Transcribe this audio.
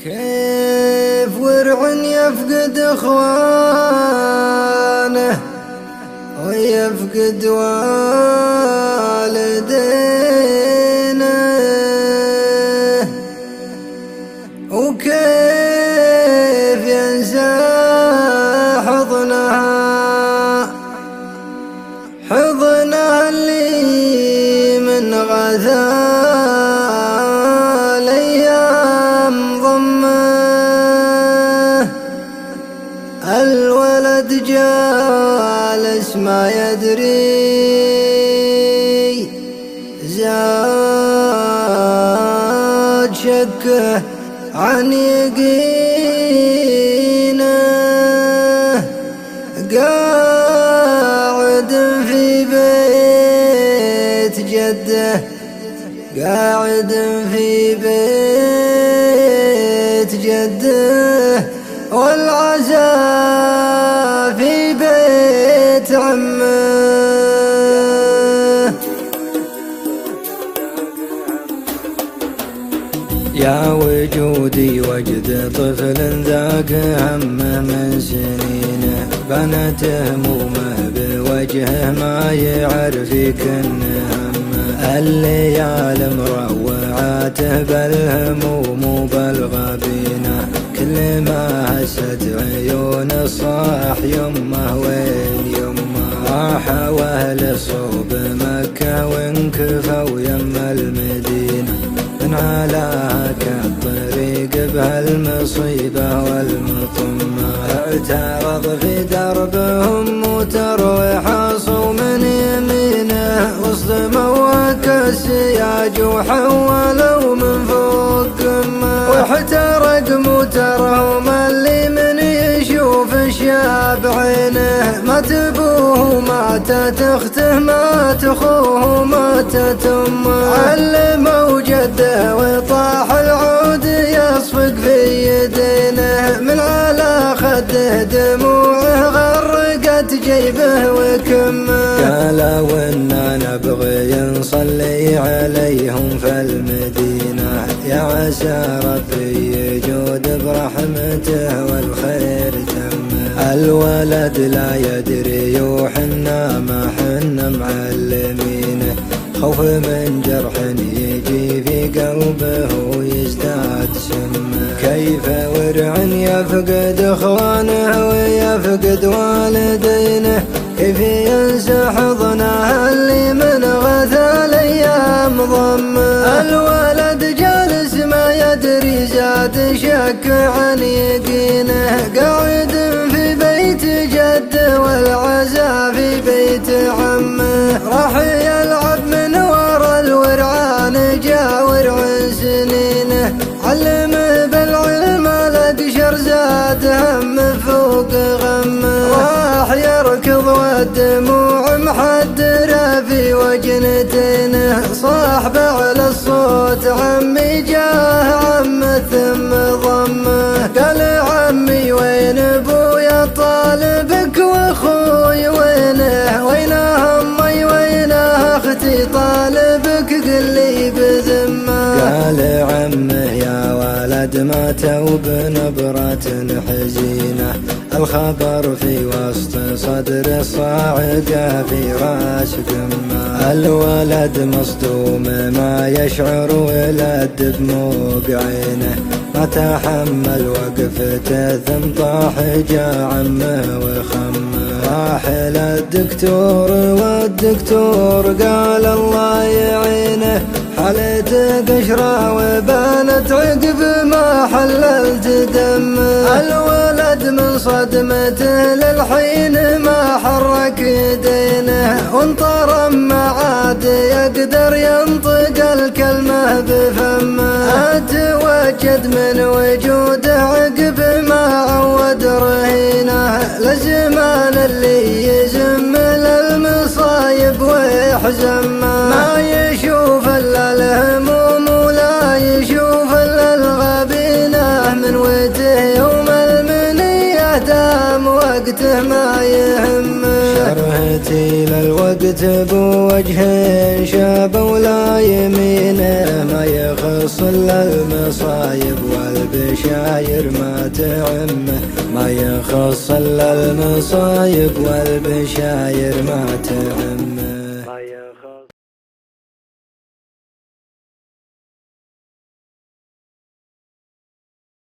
كيف ورع يفقد اخوانه ويفقد والدينه، وكيف ينسى حضنها اللي من غثاء الايام ضمه. الولد جالس ما يدري، زاد شكه عن يقينه، قاعد في بيت جده، قاعد في بيت جده، والعزاء في بيت عمه. يا وجودي وجد طفل ذاق همه من سنينه، بنت همومه بوجهه ما يعرف يكن همه. الليالي مروعاته بالهموم وبالغبينه، كل ما هست عيونه صاح يمه وين يمه. راحوا اهل صوب مكه وانكفوا يم المدينه، من علاك الطريق بهالمصيبة والمطمة. اعترض في دربهم وتروح من يمينه، واصدموا كالسياج وحولوا من فوق قمه. واحترق موترهم اللي من يشوف الشاب عينه، مات ابوه ماتت اخته مات اخوه ماتت امه. علموا جده وطاح العود يصفق في يدينه، من على خده دموعه غرقت جيبه وكمه. قالوا إننا نبغي نصلي عليهم في المدينة، يا عسى ربي يجود برحمته والخير تمه. الولد لا يدري وحنا ما حنا معلمينه، خوف من جرح يجي في قلبه ويزداد سمه. كيف ورع يفقد اخوانه ويفقد والدينه، كيف ينسى حضنه اللي من غثى الايام ضمه. الولد جالس ما يدري زاد شك عن يقينه، قاعد في بيت جده والعزاء في بيت عمه. راح يلعب من ورا الورعان جاور عن سنينه، علمه بالعلم الأقشر زاد هم فوق غمه. راح يركض والدموع محدرة في وجنتينه، صاح بعلى الصوت عمي جاه عم ثم ضمه. قال عمي وين ابويا طالبك واخوي وينه، وينه امي وينه اختي طالبك قل لي بذمه. قال عمه يا ولد ماتوا بنبرة حزينة، الخبر في وسط صدر الصاعقة في راس قمه. الولد مصدوم ما يشعر ولد بموق عينه، ما تحمل وقفته ثم طاح جا عمه وخمه. راح للدكتور والدكتور قال الله يعينه، حالته قشرة وبانت عقب ما حللت دمه. الولد من صدمته للحين ما حرك يدينه، وانطرم ما عاد يقدر ينطق الكلمة بفمه. اتوجد من وجوده عقب ما عود رهينه، لزمان اللي يزم للمصايب ويحزمه. ما يشوف الا الهموم ولا يشوف الا الغبينه، من وجه يوم المنيه دام وقته ما يهمه. شرهتي الوقت بوجه شاب ولا يمينه، ما يخص الا المصايب والبشاير ما تعمه، ما يخص الا المصايب والبشاير ما تعمه.